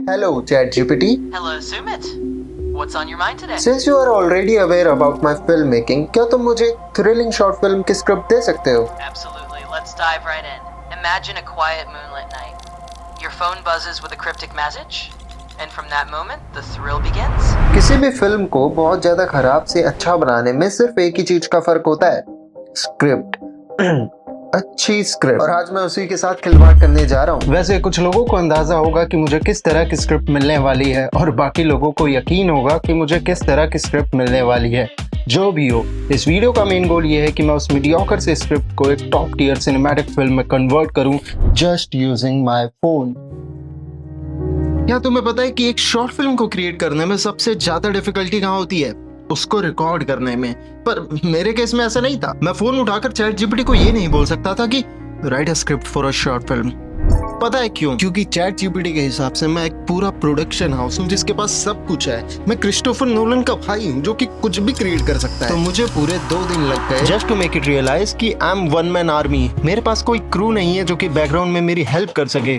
Hello, ChatGPT. Hello, Sumit. What's on your mind today? Since you are already aware about my filmmaking, क्या तुम मुझे thrilling short film की script दे सकते हो? Absolutely. Let's dive right in. Imagine a quiet moonlit night. Your phone buzzes with a cryptic message, and from that moment, the thrill begins. किसी भी film को बहुत ज्यादा खराब से अच्छा बनाने में सिर्फ एक ही चीज का फर्क होता है, स्क्रिप्ट। अच्छी स्क्रिप्ट। और आज मैं उसी के साथ खिलवाड़ करने जा रहा हूँ। वैसे कुछ लोगों को अंदाजा होगा कि मुझे किस तरह की स्क्रिप्ट मिलने वाली है और बाकी लोगों को यकीन होगा कि मुझे किस तरह की स्क्रिप्ट मिलने वाली है। जो भी हो, इस वीडियो का मेन गोल ये है कि मैं उस मीडियोकर से स्क्रिप्ट को एक टॉप टियर सिनेमैटिक फिल्म में कन्वर्ट करूं जस्ट यूजिंग माय फोन। क्या तुम्हें पता है कि एक शॉर्ट फिल्म को क्रिएट करने में सबसे ज्यादा डिफिकल्टी कहाँ होती है? उसको रिकॉर्ड करने में। पर मेरे केस में ऐसा नहीं था। मैं फोन उठाकर ChatGPT को ये नहीं बोल सकता था कि right a script for a short film. पता है क्यों? क्योंकि ChatGPT के हिसाब से मैं एक पूरा प्रोडक्शन हाउस हूँ जिसके पास सब कुछ है। मैं क्रिस्टोफर नोलन का भाई हूँ जो कि कुछ भी क्रिएट कर सकता है। तो मुझे पूरे 2 दिन लग गए just to make it realise कि I am one man army. मेरे पास कोई क्रू नहीं है जो कि बैकग्राउंड में मेरी हेल्प कर सके।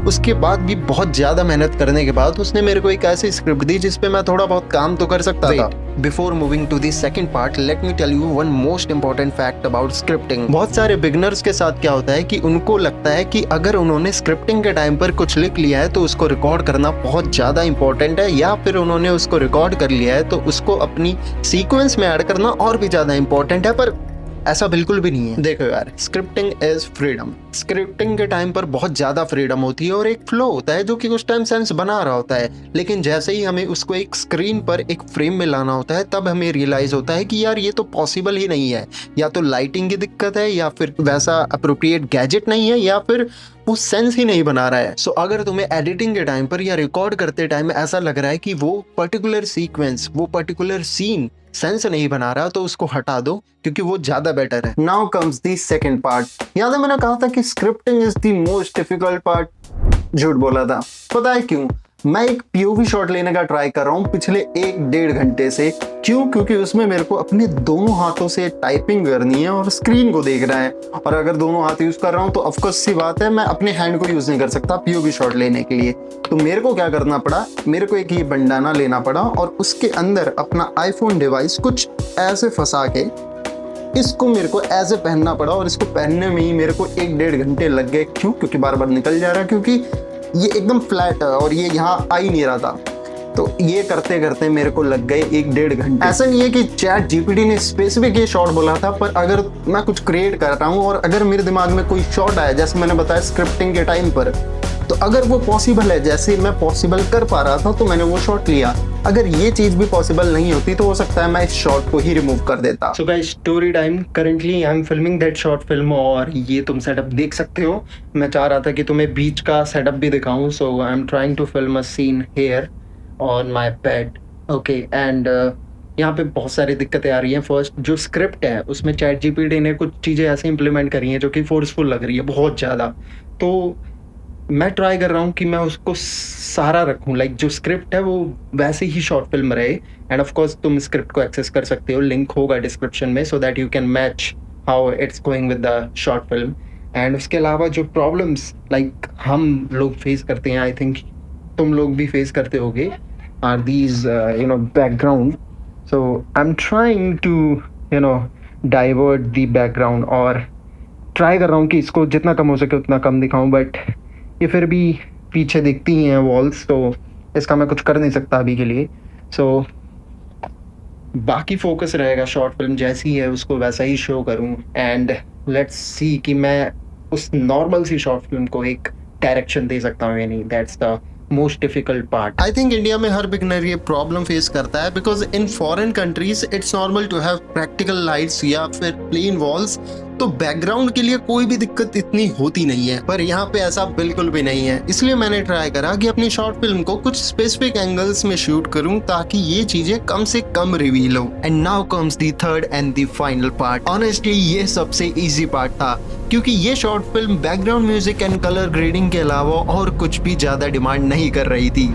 उसके बाद भी बहुत ज्यादा मेहनत करने के बाद उसने मेरे को एक ऐसी स्क्रिप्ट दी जिसपे मैं थोड़ा बहुत काम तो कर सकता था। Before moving to the second part, let me tell you one most important fact about scripting. बहुत सारे बिगनर्स के साथ क्या होता है कि उनको लगता है कि अगर उन्होंने स्क्रिप्टिंग के टाइम पर कुछ लिख लिया है तो उसको रिकॉर्ड करना बहुत ज्यादा इंपॉर्टेंट है, या फिर उन्होंने उसको रिकॉर्ड कर लिया है तो उसको अपनी सीक्वेंस में ऐड करना और भी ज्यादा इंपॉर्टेंट है। पर ऐसा बिल्कुल भी नहीं है। देखो यार, स्क्रिप्टिंग इज फ्रीडम। स्क्रिप्टिंग के टाइम पर बहुत ज्यादा फ्रीडम होती है और एक फ्लो होता है जो कि उस टाइम सेंस बना रहा होता है, लेकिन जैसे ही हमें उसको एक स्क्रीन पर एक फ्रेम में लाना होता है तब हमें रियलाइज होता है कि यार ये तो पॉसिबल ही नहीं है। या तो लाइटिंग की दिक्कत है, या फिर वैसा अप्रोप्रिएट गैजेट नहीं है, या फिर वो सेंस ही नहीं बना रहा है। सो अगर तुम्हें एडिटिंग के टाइम पर या रिकॉर्ड करते टाइम ऐसा लग रहा है कि वो पर्टिकुलर सीक्वेंस, वो पर्टिकुलर सीन सेंस नहीं बना रहा, तो उसको हटा दो क्योंकि वो ज्यादा बेटर है। Now comes the second part. याद है मैंने कहा था कि scripting is the most difficult part? झूठ बोला था। पता है क्यों? मैं एक POV शॉट लेने का ट्राई कर रहा हूँ पिछले 1-1.5 घंटे से। क्यों? क्योंकि उसमें मेरे को अपने दोनों हाथों से टाइपिंग करनी है और स्क्रीन को देखना है, और अगर दोनों हाथ यूज कर रहा हूँ तो ऑफकोर्स सी बात है मैं अपने हैंड को यूज नहीं कर सकता POV शॉट लेने के लिए। तो मेरे को क्या करना पड़ा, मेरे को एक ये बंडाना लेना पड़ा और उसके अंदर अपना आईफोन डिवाइस कुछ ऐसे फंसा के इसको मेरे को ऐसे पहनना पड़ा, और इसको पहनने में ही मेरे को 1-1.5 घंटे लग गए। क्यों? क्योंकि बार बार निकल जा रहा, क्योंकि ये एकदम फ्लैट है और ये यहाँ आ ही नहीं रहा था। तो ये करते करते मेरे को लग गए 1-1.5 घंटे। ऐसा नहीं है कि ChatGPT ने स्पेसिफिक ये शॉट बोला था, पर अगर मैं कुछ क्रिएट कर रहा हूँ और अगर मेरे दिमाग में कोई शॉट आया, जैसे मैंने बताया स्क्रिप्टिंग के टाइम पर, तो अगर वो पॉसिबल है जैसे मैं पॉसिबल कर पा रहा था तो मैंने वो शॉट लिया। अगर ये चीज भी पॉसिबल नहीं होती तो हो सकता है मैं इस शॉट को ही रिमूव कर देता। So guys, story time. Currently I am filming that short film और ये तुम सेटअप देख सकते हो। मैं चाह रहा था कि तुम्हें बीच का सेटअप भी दिखाऊं, so I am trying to film a scene here on my bed. Okay, and यहाँ पे बहुत सारी दिक्कतें आ रही हैं। फर्स्ट, जो स्क्रिप्ट है उसमें ChatGPT ने कुछ चीज़ें ऐसे इंप्लीमेंट करी हैं जो कि फोर्सफुल लग रही है बहुत ज़्यादा। तो मैं ट्राई कर रहा हूँ कि मैं उसको सारा रखूँ, लाइक जो स्क्रिप्ट है वो वैसे ही शॉर्ट फिल्म रहे। एंड ऑफ कोर्स तुम स्क्रिप्ट को एक्सेस कर सकते हो, लिंक होगा डिस्क्रिप्शन में, so that you can match how it's going with the short film. And उसके अलावा जो प्रॉब्लम्स लाइक हम लोग फेस करते हैं, आई थिंक तुम लोग भी फेस करते होगे, are these background. So I am trying to divert the background, और ट्राई कर रहा हूँ कि इसको जितना कम हो सके उतना कम दिखाऊं, बट ये फिर भी पीछे दिखती ही हैं वॉल्स, तो इसका मैं कुछ कर नहीं सकता अभी के लिए। सो बाकी फोकस रहेगा शॉर्ट फिल्म जैसी है उसको वैसा ही शो करूं, एंड लेट्स सी कि मैं उस नॉर्मल सी शॉर्ट फिल्म को एक डायरेक्शन दे सकता हूँ या नहीं। That's the most difficult part. I think India में हर बिगनर ये प्रॉब्लम फेस करता है, because in foreign countries it's normal to have practical lights या फिर प्लेन वॉल्स, तो बैकग्राउंड के लिए कोई भी दिक्कत इतनी होती नहीं है। पर यहाँ पे ऐसा बिल्कुल भी नहीं है, इसलिए मैंने ट्राई करा कि अपनी शॉर्ट फिल्म को कुछ स्पेसिफिक एंगल्स में शूट करूं ताकि ये चीजें कम से कम रिवील हो। And now comes the third and the final part. Honestly ये सबसे इजी पार्ट था, क्योंकि ये short film background music and colour grading के अलावा और कुछ भी ज्यादा डिमांड नहीं कर रही थी।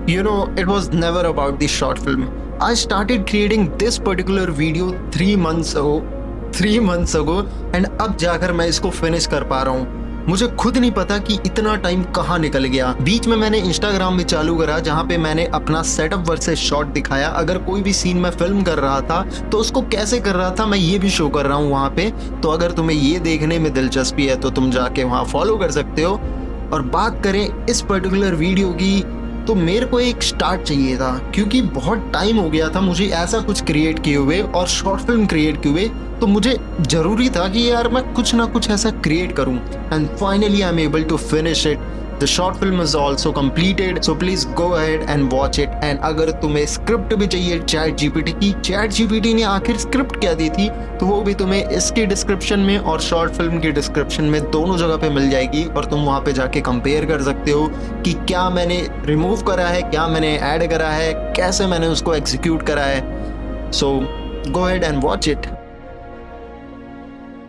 You know, it was never about the short film. I started creating this particular video 3 months ago, and अब जाकर मैं इसको फिनिश कर पा रहा हूँ। मुझे खुद नहीं पता कि इतना टाइम कहाँ निकल गया। बीच में मैंने इंस्टाग्राम भी चालू करा जहाँ पे मैंने अपना सेटअप वर्सेस शॉट दिखाया। अगर कोई भी सीन मैं फिल्म कर रहा था तो उसको कैसे कर रहा था मैं ये भी शो कर रहा हूँ वहाँ पे। तो अगर तुम्हें ये देखने में दिलचस्पी है तो तुम जाके वहाँ फॉलो कर सकते हो। और बात करें इस पर्टिकुलर वीडियो की, तो मेरे को एक स्टार्ट चाहिए था क्योंकि बहुत टाइम हो गया था मुझे ऐसा कुछ क्रिएट किए हुए और शॉर्ट फिल्म क्रिएट किए हुए। तो मुझे जरूरी था कि यार मैं कुछ ना कुछ ऐसा क्रिएट करूं। And finally I am able to finish it. The short film is also completed, so please go ahead and watch it. And अगर तुम्हें स्क्रिप्ट भी चाहिए चैट जीपीटी की, चैट जीपीटी ने आखिर स्क्रिप्ट क्या दी थी, तो वो भी तुम्हें इसके डिस्क्रिप्शन में और शॉर्ट फिल्म के डिस्क्रिप्शन में दोनों जगह पे मिल जाएगी। और तुम वहाँ पे जाके कंपेयर कर सकते हो कि क्या मैंने रिमूव करा है, क्या मैंने ऐड करा है, कैसे मैंने उसको एग्जीक्यूट करा है। So go ahead and watch it.